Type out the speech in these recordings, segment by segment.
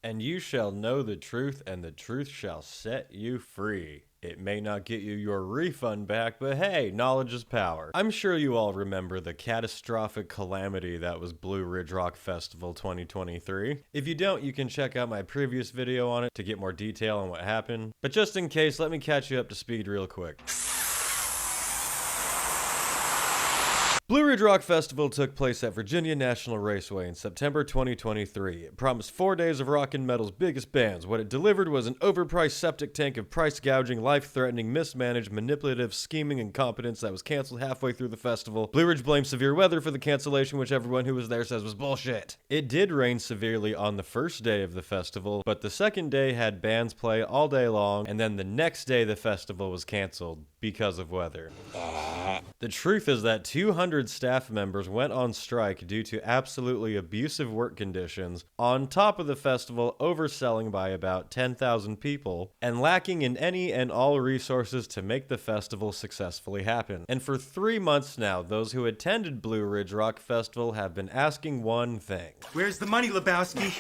And you shall know the truth, and the truth shall set you free. It may not get you your refund back, but hey, knowledge is power. I'm sure you all remember the catastrophic calamity that was Blue Ridge Rock Festival 2023. If you don't, you can check out my previous video on it to get more detail on what happened. But just in case, let me catch you up to speed real quick. Blue Ridge Rock Festival took place at Virginia National Raceway in September 2023. It promised 4 days of rock and metal's biggest bands. What it delivered was an overpriced septic tank of price gouging, life-threatening, mismanaged, manipulative, scheming incompetence that was canceled halfway through the festival. Blue Ridge blamed severe weather for the cancellation, which everyone who was there says was bullshit. It did rain severely on the first day of the festival, but the second day had bands play all day long, and then the next day the festival was canceled because of weather. The truth is that 200 staff members went on strike due to absolutely abusive work conditions, on top of the festival overselling by about 10,000 people, and lacking in any and all resources to make the festival successfully happen. And for 3 months now, those who attended Blue Ridge Rock Festival have been asking one thing. Where's the money, Lebowski?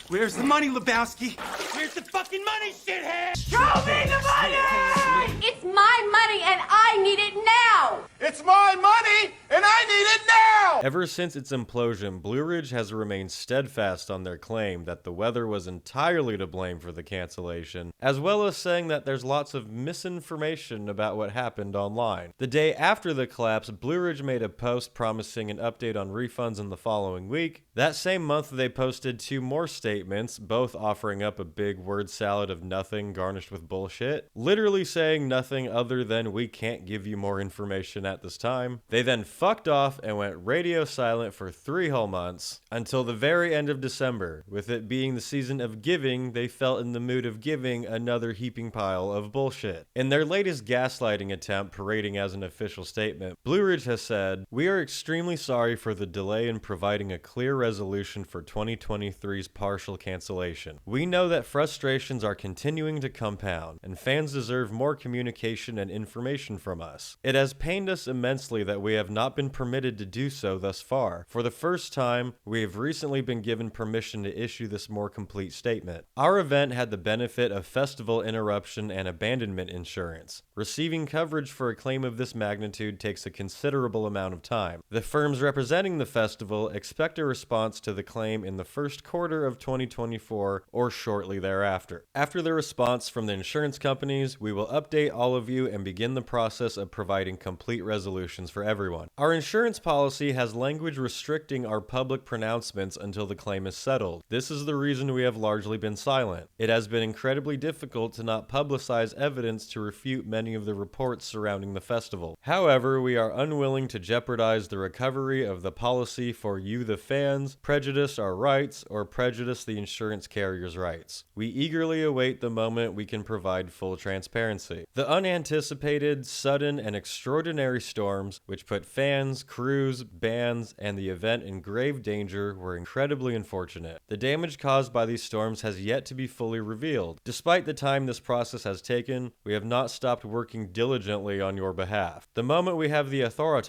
Where's the money, Lebowski? Where's the fucking money, shithead? Show me the money! It's my money and I need it now! It's my money, and I need it now! Ever since its implosion, Blue Ridge has remained steadfast on their claim that the weather was entirely to blame for the cancellation, as well as saying that there's lots of misinformation about what happened online. The day after the collapse, Blue Ridge made a post promising an update on refunds in the following week. That same month, they posted 2 more statements, both offering up a big word salad of nothing garnished with bullshit, literally saying nothing other than "we can't give you more information at this time." They then fucked off and went radio silent for 3 whole months, until the very end of December. With it being the season of giving, they felt in the mood of giving another heaping pile of bullshit. In their latest gaslighting attempt, parading as an official statement, Blue Ridge has said, "We are extremely sorry for the delay in providing a clear resolution for 2023's partial cancellation. We know that frustrations are continuing to compound, and fans deserve more communication and information from us. It has pained us immensely that we have not been permitted to do so thus far. For the first time, we have recently been given permission to issue this more complete statement. Our event had the benefit of festival interruption and abandonment insurance. Receiving coverage for a claim of this magnitude takes a considerable amount of time. The firms representing the festival expect a response to the claim in the first quarter of 2024 or shortly thereafter. After the response from the insurance companies, we will update all of you and begin the process of providing complete resolutions for everyone. Our insurance policy has language restricting our public pronouncements until the claim is settled. This is the reason we have largely been silent. It has been incredibly difficult to not publicize evidence to refute many of the reports surrounding the festival. However, we are unwilling to jeopardize the recovery of the policy for you, the fans, prejudice our rights, or prejudice the insurance carrier's rights. We eagerly await the moment we can provide full transparency. The unanticipated, sudden, and extraordinary storms, which put fans, crews, bands, and the event in grave danger, were incredibly unfortunate. The damage caused by these storms has yet to be fully revealed. Despite the time this process has taken, we have not stopped working diligently on your behalf. The moment we have the authority,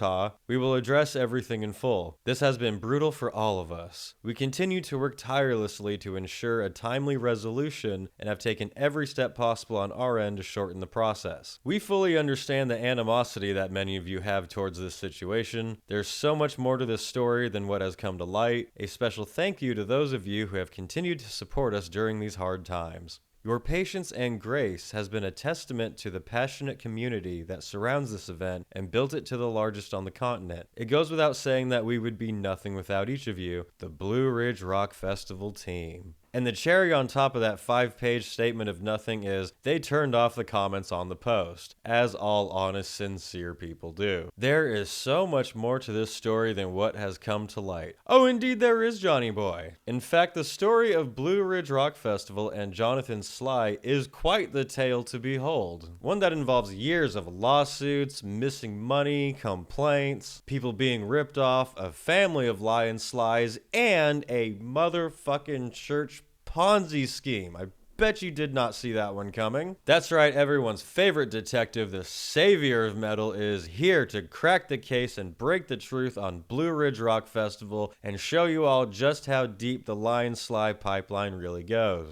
we will address everything in full. This has been brutal for all of us. We continue to work tirelessly to ensure a timely resolution and have taken every step possible on our end to shorten the process. We fully understand the animosity that many of you have towards this situation. There's so much more to this story than what has come to light. A special thank you to those of you who have continued to support us during these hard times. Your patience and grace has been a testament to the passionate community that surrounds this event and built it to the largest on the continent. It goes without saying that we would be nothing without each of you, the Blue Ridge Rock Festival team. And the cherry on top of that 5-page statement of nothing is they turned off the comments on the post, as all honest, sincere people do. There is so much more to this story than what has come to light. Oh, indeed there is, Johnny Boy. In fact, the story of Blue Ridge Rock Festival and Jonathan Sly is quite the tale to behold. One that involves years of lawsuits, missing money, complaints, people being ripped off, a family of lion Slys, and a motherfucking church Ponzi scheme. I Bet you did not see that one coming. That's right, everyone's favorite detective, the savior of metal, is here to crack the case and break the truth on Blue Ridge Rock Festival and show you all just how deep the Lion Sly pipeline really goes.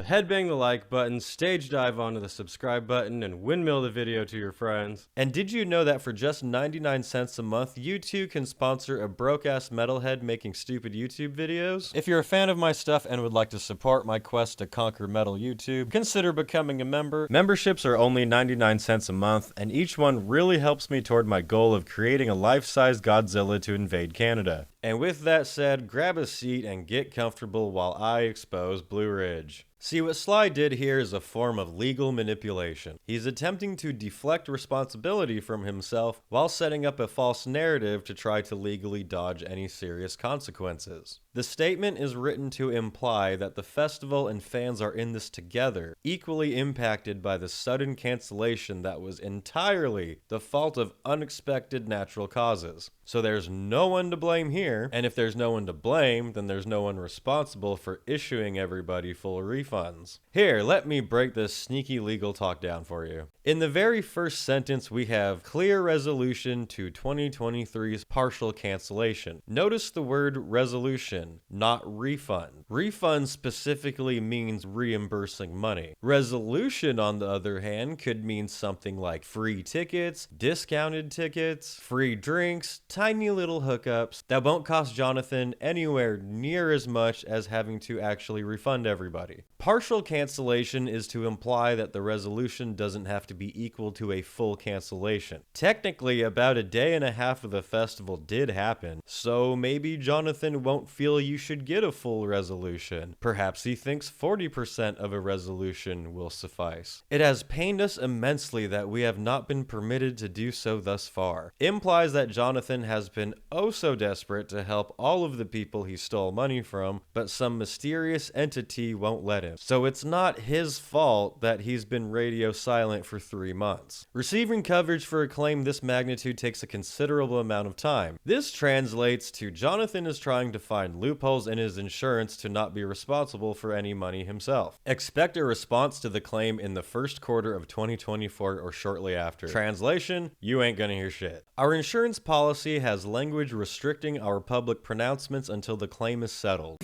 Headbang the like button, stage dive onto the subscribe button, and windmill the video to your friends. And did you know that for just 99 cents a month, you too can sponsor a broke-ass metalhead making stupid YouTube videos? If you're a fan of my stuff and would like to support my quest to conquer metal YouTube, consider becoming a member. Memberships are only 99 cents a month, and each one really helps me toward my goal of creating a life-size Godzilla to invade Canada. And with that said, grab a seat and get comfortable while I expose Blue Ridge. See, what Sly did here is a form of legal manipulation. He's attempting to deflect responsibility from himself while setting up a false narrative to try to legally dodge any serious consequences. The statement is written to imply that the festival and fans are in this together, equally impacted by the sudden cancellation that was entirely the fault of unexpected natural causes. So there's no one to blame here, and if there's no one to blame, then there's no one responsible for issuing everybody full refunds. Here, let me break this sneaky legal talk down for you. In the very first sentence, we have clear resolution to 2023's partial cancellation. Notice the word resolution, not refund. Refund specifically means reimbursing money. Resolution, on the other hand, could mean something like free tickets, discounted tickets, free drinks, tiny little hookups that won't cost Jonathan anywhere near as much as having to actually refund everybody. Partial cancellation is to imply that the resolution doesn't have to be equal to a full cancellation. Technically, about a day and a half of the festival did happen, so maybe Jonathan won't feel you should get a full resolution. Perhaps he thinks 40% of a resolution will suffice. It has pained us immensely that we have not been permitted to do so thus far. Implies that Jonathan has been oh so desperate to help all of the people he stole money from, but some mysterious entity won't let him. So it's not his fault that he's been radio silent for 3 months. Receiving coverage for a claim this magnitude takes a considerable amount of time. This translates to Jonathan is trying to find loopholes in his insurance to not be responsible for any money himself. Expect a response to the claim in the first quarter of 2024 or shortly after. Translation, you ain't gonna hear shit. Our insurance policy has language restricting our public pronouncements until the claim is settled.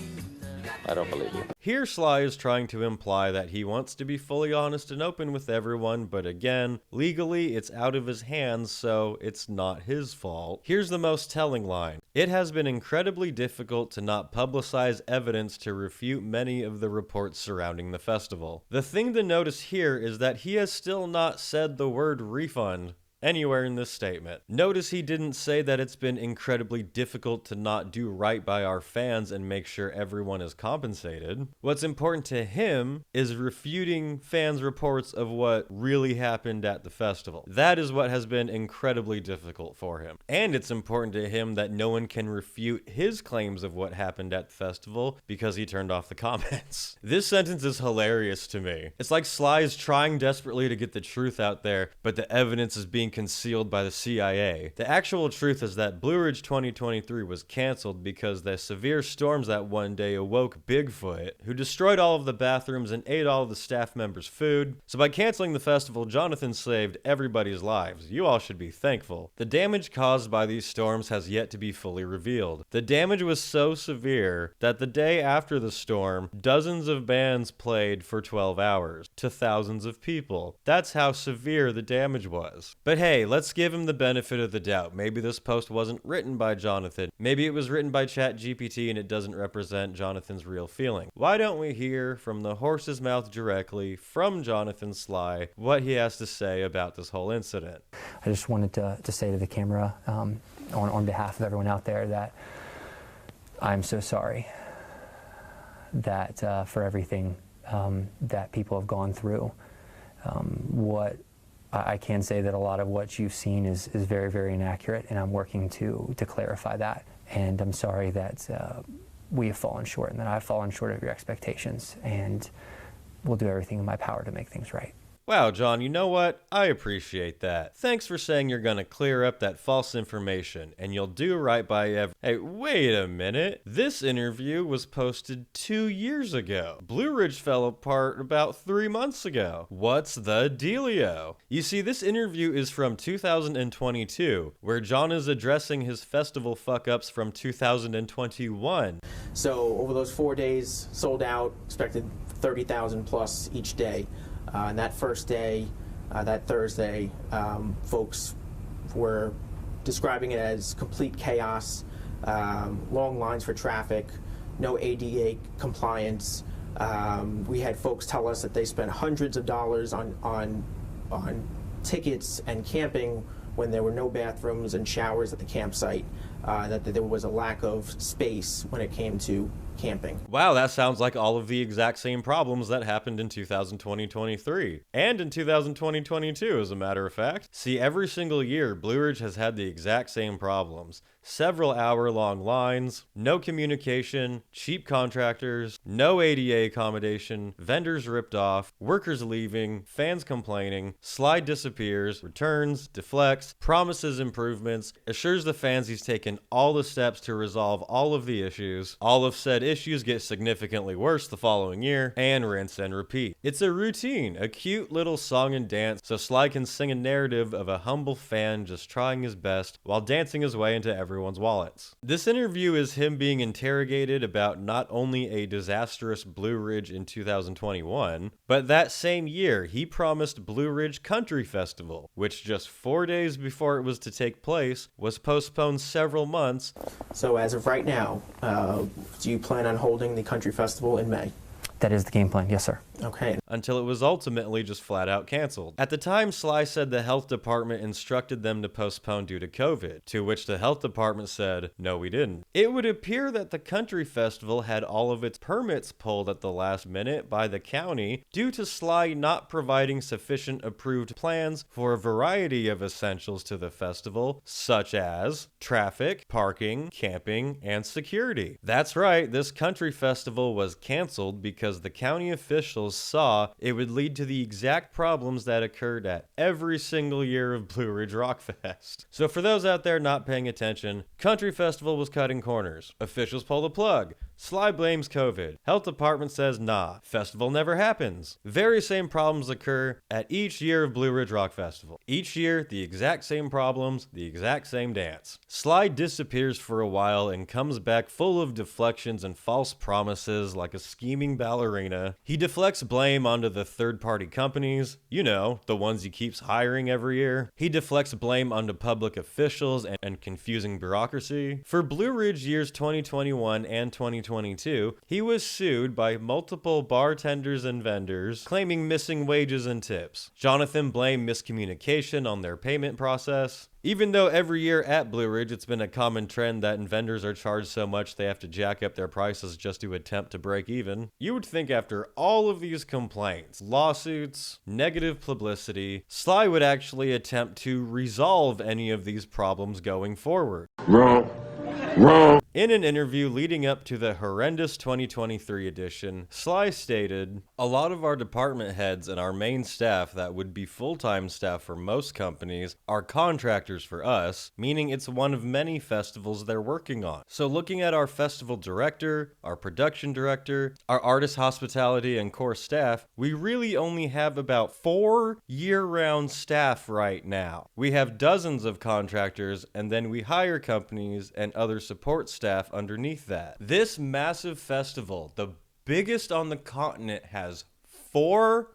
I don't believe you. Here Sly is trying to imply that he wants to be fully honest and open with everyone, but again, legally it's out of his hands, so it's not his fault. Here's the most telling line. It has been incredibly difficult to not publicize evidence to refute many of the reports surrounding the festival. The thing to notice here is that he has still not said the word refund anywhere in this statement. Notice he didn't say that it's been incredibly difficult to not do right by our fans and make sure everyone is compensated. What's important to him is refuting fans' reports of what really happened at the festival. That is what has been incredibly difficult for him. And it's important to him that no one can refute his claims of what happened at the festival because he turned off the comments. This sentence is hilarious to me. It's like Sly is trying desperately to get the truth out there, but the evidence is being concealed by the CIA. The actual truth is that Blue Ridge 2023 was canceled because the severe storms that one day awoke Bigfoot, who destroyed all of the bathrooms and ate all of the staff members' food. So by canceling the festival, Jonathan saved everybody's lives. You all should be thankful. The damage caused by these storms has yet to be fully revealed. The damage was so severe that the day after the storm, dozens of bands played for 12 hours to thousands of people. That's how severe the damage was. But hey, let's give him the benefit of the doubt. Maybe this post wasn't written by Jonathan. Maybe it was written by ChatGPT and it doesn't represent Jonathan's real feeling. Why don't we hear from the horse's mouth directly from Jonathan Sly what he has to say about this whole incident? I just wanted to say to the camera, on behalf of everyone out there, that I'm so sorry that for everything that people have gone through. What I can say that a lot of what you've seen is very, very inaccurate, and I'm working to clarify that. And I'm sorry that we have fallen short, and that I've fallen short of your expectations, and we'll do everything in my power to make things right. Wow, John, you know what? I appreciate that. Thanks for saying you're gonna clear up that false information, and you'll do right by Hey, wait a minute. This interview was posted 2 years ago. Blue Ridge fell apart about 3 months ago. What's the dealio? You see, this interview is from 2022, where John is addressing his festival fuck-ups from 2021. So over those 4 days, sold out, expected 30,000 plus each day. And that first day, that Thursday, folks were describing it as complete chaos, long lines for traffic, no ADA compliance. We had folks tell us that they spent hundreds of dollars on tickets and camping when there were no bathrooms and showers at the campsite, that there was a lack of space when it came to camping. Wow, that sounds like all of the exact same problems that happened in 2020-23 and in 2020-22, as a matter of fact. See, every single year, Blue Ridge has had the exact same problems. Several hour-long lines, no communication, cheap contractors, no ADA accommodation, vendors ripped off, workers leaving, fans complaining, slide disappears, returns, deflects, promises improvements, assures the fans he's taken all the steps to resolve all of the issues. All of said issues get significantly worse the following year, and rinse and repeat. It's a routine, a cute little song and dance so Sly can sing a narrative of a humble fan just trying his best while dancing his way into everyone's wallets. This interview is him being interrogated about not only a disastrous Blue Ridge in 2021, but that same year he promised Blue Ridge Country Festival, which just 4 days before it was to take place was postponed several months. So as of right now, do you plan on holding the country festival in May? That is the game plan, yes, sir. Okay. Until it was ultimately just flat out canceled. At the time, Sly said the health department instructed them to postpone due to COVID, to which the health department said, no, we didn't. It would appear that the country festival had all of its permits pulled at the last minute by the county due to Sly not providing sufficient approved plans for a variety of essentials to the festival, such as traffic, parking, camping, and security. That's right, this country festival was canceled because the county officials saw it would lead to the exact problems that occurred at every single year of Blue Ridge Rock Fest. So for those out there not paying attention, Country Festival was cutting corners. Officials pull the plug. Sly blames COVID. Health department says nah. Festival never happens. Very same problems occur at each year of Blue Ridge Rock Festival. Each year, the exact same problems, the exact same dance. Sly disappears for a while and comes back full of deflections and false promises like a scheming ballerina. He deflects blame onto the third-party companies, you know, the ones he keeps hiring every year. He deflects blame onto public officials and confusing bureaucracy. For Blue Ridge years 2021 and 2022, he was sued by multiple bartenders and vendors claiming missing wages and tips. Jonathan blamed miscommunication on their payment process. Even though every year at Blue Ridge it's been a common trend that vendors are charged so much they have to jack up their prices just to attempt to break even, you would think after all of these complaints, lawsuits, negative publicity, Sly would actually attempt to resolve any of these problems going forward. Wrong. In an interview leading up to the horrendous 2023 edition, Sly stated, "A lot of our department heads and our main staff that would be full-time staff for most companies are contractors for us, meaning it's one of many festivals they're working on. So looking at our festival director, our production director, our artist hospitality and core staff, we really only have about 4 year-round staff right now. We have dozens of contractors and then we hire companies and other support staff underneath that. This massive festival, the biggest on the continent, has 4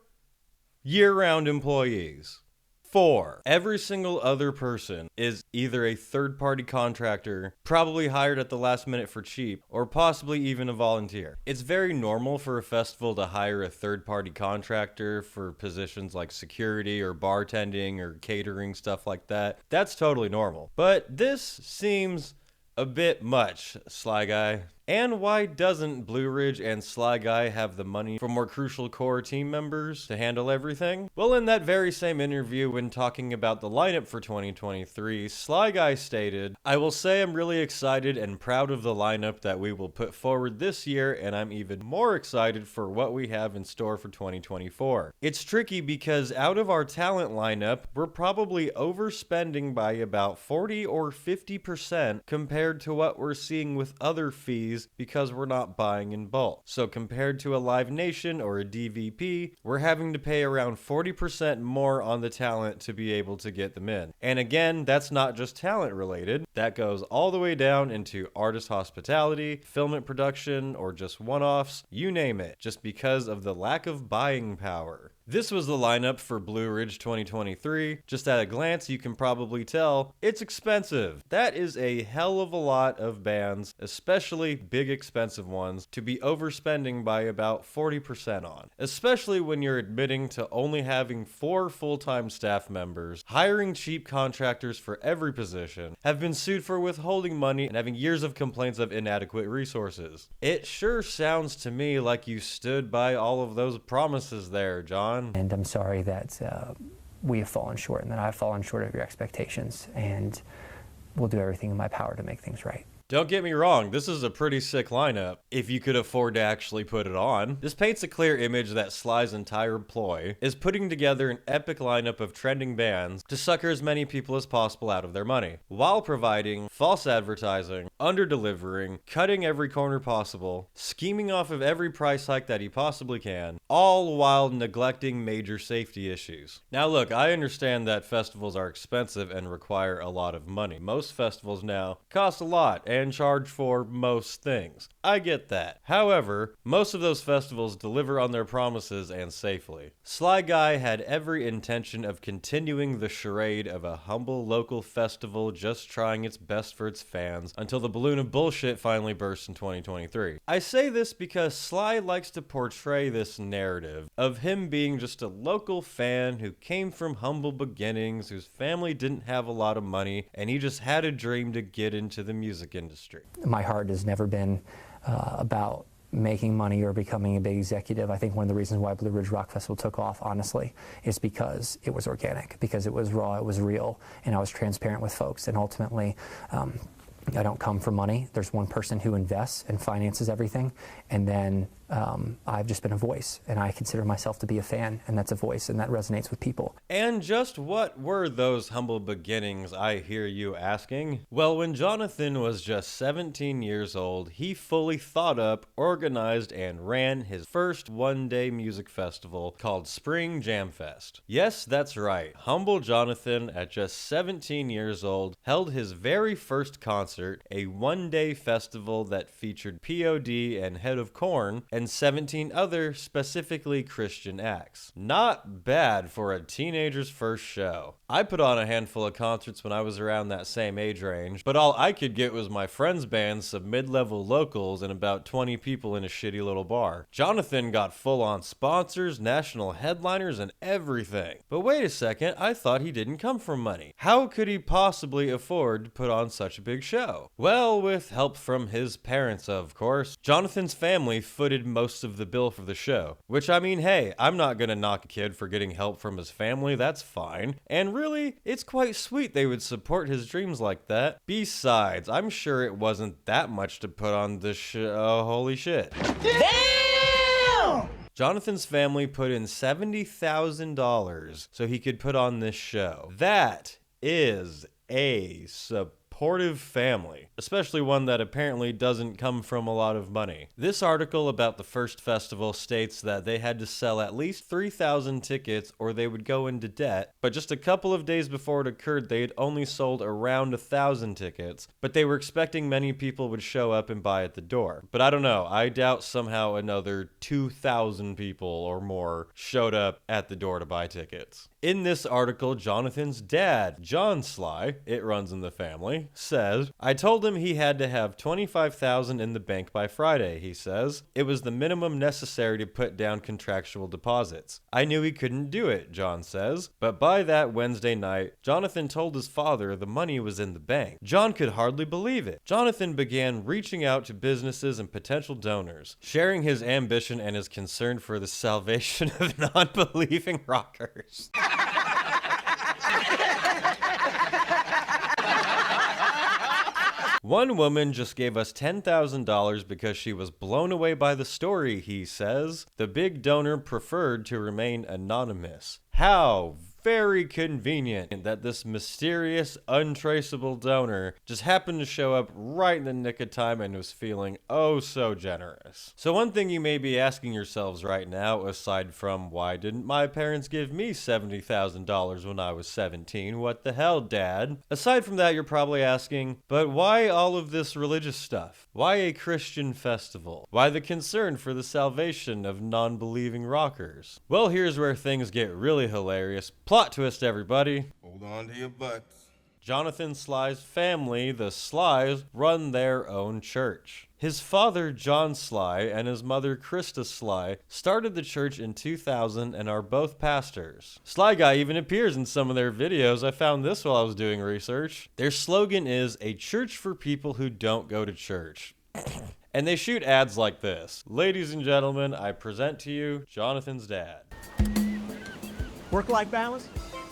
year-round employees. 4. Every single other person is either a third-party contractor, probably hired at the last minute for cheap, or possibly even a volunteer. It's very normal for a festival to hire a third-party contractor for positions like security or bartending or catering, stuff like that. That's totally normal. But this seems a bit much, Sly Guy. And why doesn't Blue Ridge and Sly Guy have the money for more crucial core team members to handle everything? Well, in that very same interview when talking about the lineup for 2023, Sly Guy stated, "I will say I'm really excited and proud of the lineup that we will put forward this year, and I'm even more excited for what we have in store for 2024. It's tricky because out of our talent lineup, we're probably overspending by about 40 or 50% compared to what we're seeing with other fees because we're not buying in bulk. So compared to a Live Nation or a DVP, we're having to pay around 40% more on the talent to be able to get them in. And again, that's not just talent related. That goes all the way down into artist hospitality, film production, or just one-offs, you name it, just because of the lack of buying power." This was the lineup for Blue Ridge 2023. Just at a glance, you can probably tell it's expensive. That is a hell of a lot of bands, especially big expensive ones, to be overspending by about 40% on. Especially when you're admitting to only having 4 full-time staff members, hiring cheap contractors for every position, have been sued for withholding money, and having years of complaints of inadequate resources. It sure sounds to me like you stood by all of those promises there, John. And I'm sorry that we have fallen short and that I've fallen short of your expectations, and we'll do everything in my power to make things right. Don't get me wrong, this is a pretty sick lineup, if you could afford to actually put it on. This paints a clear image that Sly's entire ploy is putting together an epic lineup of trending bands to sucker as many people as possible out of their money, while providing false advertising, under-delivering, cutting every corner possible, scheming off of every price hike that he possibly can, all while neglecting major safety issues. Now look, I understand that festivals are expensive and require a lot of money. Most festivals now cost a lot and charge for most things. I get that. However, most of those festivals deliver on their promises and safely. Sly Guy had every intention of continuing the charade of a humble local festival just trying its best for its fans until the balloon of bullshit finally burst in 2023. I say this because Sly likes to portray this narrative of him being just a local fan who came from humble beginnings, whose family didn't have a lot of money, and he just had a dream to get into the music industry. My heart has never been about making money or becoming a big executive. I think one of the reasons why Blue Ridge Rock Festival took off, honestly, is because it was organic, because it was raw, it was real, and I was transparent with folks. And ultimately, I don't come for money. There's one person who invests and finances everything, and then I've just been a voice, and I consider myself to be a fan, and that's a voice, and that resonates with people. And just what were those humble beginnings, I hear you asking? Well, when Jonathan was just 17 years old, he fully thought up, organized, and ran his first one-day music festival called Spring Jam Fest. Yes, that's right. Humble Jonathan, at just 17 years old, held his very first concert, a one-day festival that featured POD and Head of Corn, and 17 other specifically Christian acts. Not bad for a teenager's first show. I put on a handful of concerts when I was around that same age range, but all I could get was my friend's band, some mid-level locals, and about 20 people in a shitty little bar. Jonathan got full-on sponsors, national headliners, and everything. But wait a second, I thought he didn't come from money. How could he possibly afford to put on such a big show? Well, with help from his parents, of course. Jonathan's family footed most of the bill for the show, which, I mean, hey, I'm not gonna knock a kid for getting help from his family, that's fine. And really, it's quite sweet they would support his dreams like that. Besides, I'm sure it wasn't that much to put on this show. Holy shit. Damn! Jonathan's family put in $70,000 so he could put on this show. That is a supportive family, especially one that apparently doesn't come from a lot of money. This article about the first festival states that they had to sell at least 3,000 tickets or they would go into debt, but just a couple of days before it occurred, they had only sold around 1,000 tickets, but they were expecting many people would show up and buy at the door. But I don't know, I doubt somehow another 2,000 people or more showed up at the door to buy tickets. In this article, Jonathan's dad, John Sly, it runs in the family, says, I told him he had to have $25,000 in the bank by Friday, he says. It was the minimum necessary to put down contractual deposits. I knew he couldn't do it, John says, but by that Wednesday night, Jonathan told his father the money was in the bank. John could hardly believe it. Jonathan began reaching out to businesses and potential donors, sharing his ambition and his concern for the salvation of non-believing rockers. One woman just gave us $10,000 because she was blown away by the story, he says. The big donor preferred to remain anonymous. How very convenient that this mysterious, untraceable donor just happened to show up right in the nick of time and was feeling oh so generous. So one thing you may be asking yourselves right now, aside from why didn't my parents give me $70,000 when I was 17? What the hell, Dad? Aside from that, you're probably asking, but why all of this religious stuff? Why a Christian festival? Why the concern for the salvation of non-believing rockers? Well, here's where things get really hilarious. Plot twist, everybody. Hold on to your butts. Jonathan Sly's family, the Slys, run their own church. His father, John Sly, and his mother, Krista Sly, started the church in 2000 and are both pastors. Sly Guy even appears in some of their videos. I found this while I was doing research. Their slogan is, a church for people who don't go to church. And they shoot ads like this. Ladies and gentlemen, I present to you Jonathan's dad. Work-life balance?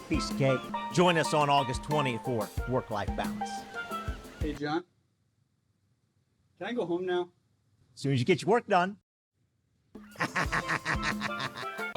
Piece of cake. Join us on August 20th for Work-Life Balance. Hey, John. Can I go home now? As soon as you get your work done.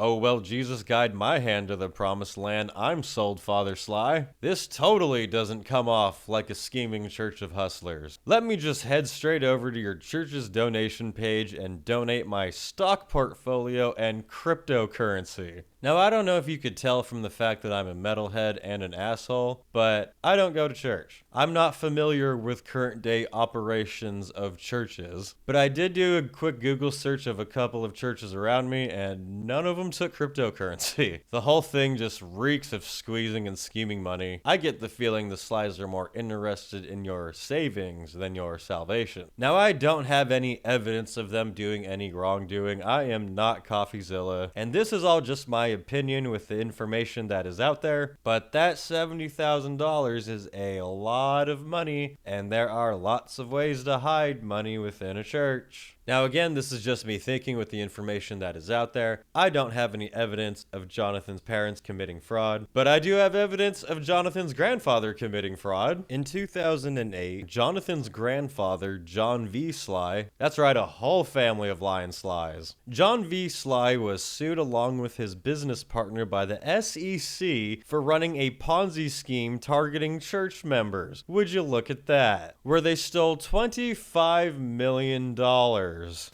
Oh, well, Jesus guide my hand to the promised land. I'm sold, Father Sly. This totally doesn't come off like a scheming church of hustlers. Let me just head straight over to your church's donation page and donate my stock portfolio and cryptocurrency. Now, I don't know if you could tell from the fact that I'm a metalhead and an asshole, but I don't go to church. I'm not familiar with current day operations of churches, but I did do a quick Google search of a couple of churches around me, and none of them took cryptocurrency. The whole thing just reeks of squeezing and scheming money. I get the feeling the Slys are more interested in your savings than your salvation. Now, I don't have any evidence of them doing any wrongdoing. I am not CoffeeZilla, and this is all just my opinion with the information that is out there, but that $70,000 is a lot of money, and there are lots of ways to hide money within a church. Now again, this is just me thinking with the information that is out there. I don't have any evidence of Jonathan's parents committing fraud, but I do have evidence of Jonathan's grandfather committing fraud. In 2008, Jonathan's grandfather, John V. Sly, that's right, a whole family of lying Slys. John V. Sly was sued along with his business partner by the SEC for running a Ponzi scheme targeting church members. Would you look at that? Where they stole $25 million.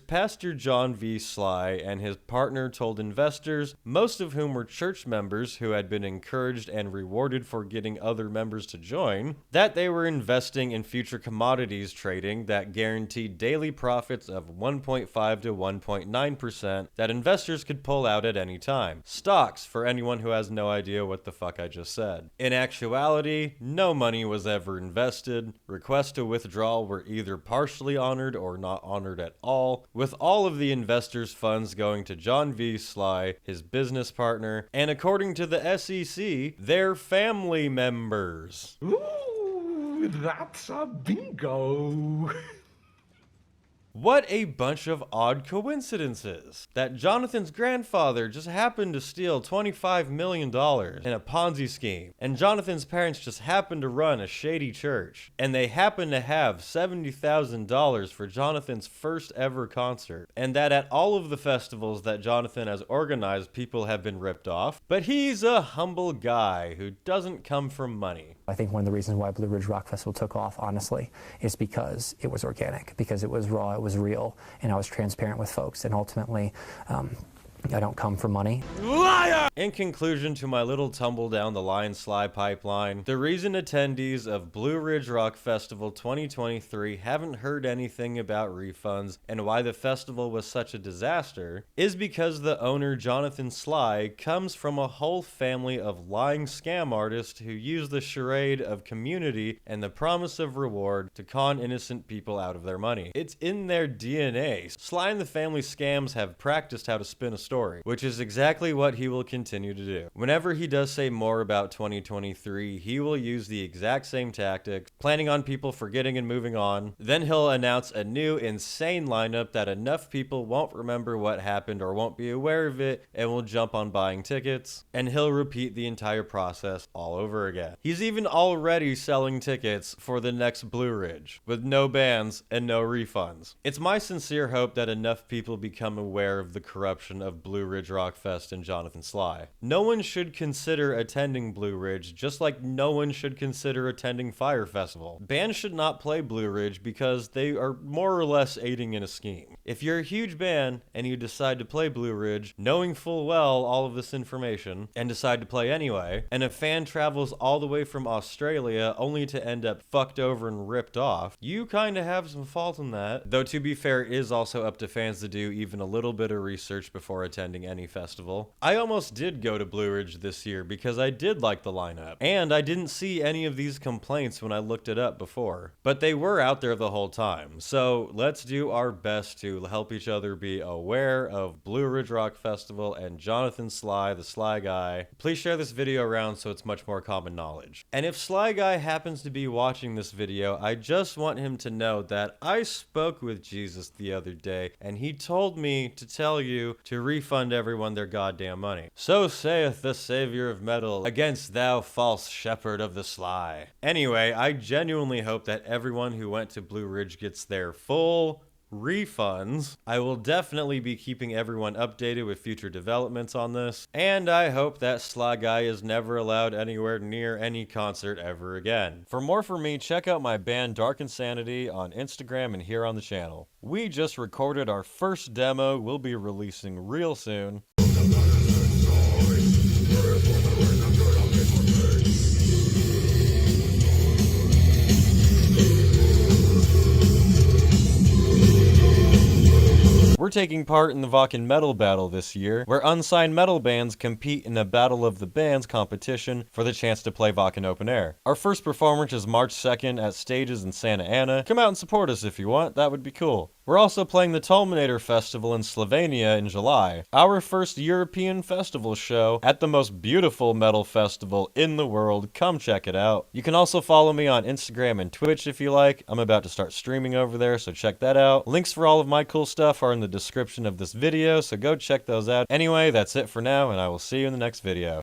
Pastor John V. Sly and his partner told investors, most of whom were church members who had been encouraged and rewarded for getting other members to join, that they were investing in future commodities trading that guaranteed daily profits of 1.5 to 1.9% that investors could pull out at any time. Stocks, for anyone who has no idea what the fuck I just said. In actuality, no money was ever invested. Requests to withdraw were either partially honored or not honored at all, with all of the investors' funds going to John V. Sly, his business partner, and according to the SEC, their family members. Ooh, that's a bingo. What a bunch of odd coincidences. That Jonathan's grandfather just happened to steal $25 million in a Ponzi scheme, and Jonathan's parents just happened to run a shady church, and they happen to have $70,000 for Jonathan's first ever concert, and that at all of the festivals that Jonathan has organized, people have been ripped off, but he's a humble guy who doesn't come from money. I think one of the reasons why Blue Ridge Rock Festival took off, honestly, is because it was organic, because it was raw, it was real, and I was transparent with folks. And ultimately, I don't come for money. Liar! In conclusion to my little tumble down the line Sly pipeline, the reason attendees of Blue Ridge Rock Festival 2023 haven't heard anything about refunds and why the festival was such a disaster is because the owner, Jonathan Sly, comes from a whole family of lying scam artists who use the charade of community and the promise of reward to con innocent people out of their money. It's in their DNA. Sly and the family scams have practiced how to spin a story, which is exactly what he will continue to do. Whenever he does say more about 2023, he will use the exact same tactics, planning on people forgetting and moving on. Then he'll announce a new insane lineup that enough people won't remember what happened or won't be aware of it and will jump on buying tickets, and he'll repeat the entire process all over again. He's even already selling tickets for the next Blue Ridge, with no bans and no refunds. It's my sincere hope that enough people become aware of the corruption of Blue Ridge Rock Fest and Jonathan Sly. No one should consider attending Blue Ridge, just like no one should consider attending Fire Festival. Bands should not play Blue Ridge because they are more or less aiding in a scheme. If you're a huge band and you decide to play Blue Ridge, knowing full well all of this information, and decide to play anyway, and a fan travels all the way from Australia only to end up fucked over and ripped off, you kinda have some fault in that. Though to be fair, it is also up to fans to do even a little bit of research before attending any festival. I almost did go to Blue Ridge this year because I did like the lineup, and I didn't see any of these complaints when I looked it up before. But they were out there the whole time, so let's do our best to help each other be aware of Blue Ridge Rock Festival and Jonathan Sly, the Sly Guy. Please share this video around so it's much more common knowledge. And if Sly Guy happens to be watching this video, I just want him to know that I spoke with Jesus the other day, and he told me to tell you to refund everyone their goddamn money. So saith the savior of metal, against thou false shepherd of the Sly. Anyway, I genuinely hope that everyone who went to Blue Ridge gets their full refunds. I will definitely be keeping everyone updated with future developments on this, and I hope that Sly Guy is never allowed anywhere near any concert ever again. For more from me, check out my band Dark Insanity on Instagram and here on the channel. We just recorded our first demo we'll be releasing real soon. We're taking part in the Wacken Metal Battle this year, where unsigned metal bands compete in a Battle of the Bands competition for the chance to play Wacken Open Air. Our first performance is March 2nd at Stages in Santa Ana. Come out and support us if you want, that would be cool. We're also playing the Tulminator Festival in Slovenia in July, our first European festival show at the most beautiful metal festival in the world. Come check it out. You can also follow me on Instagram and Twitch if you like. I'm about to start streaming over there, so check that out. Links for all of my cool stuff are in the description of this video, so go check those out. Anyway, that's it for now, and I will see you in the next video.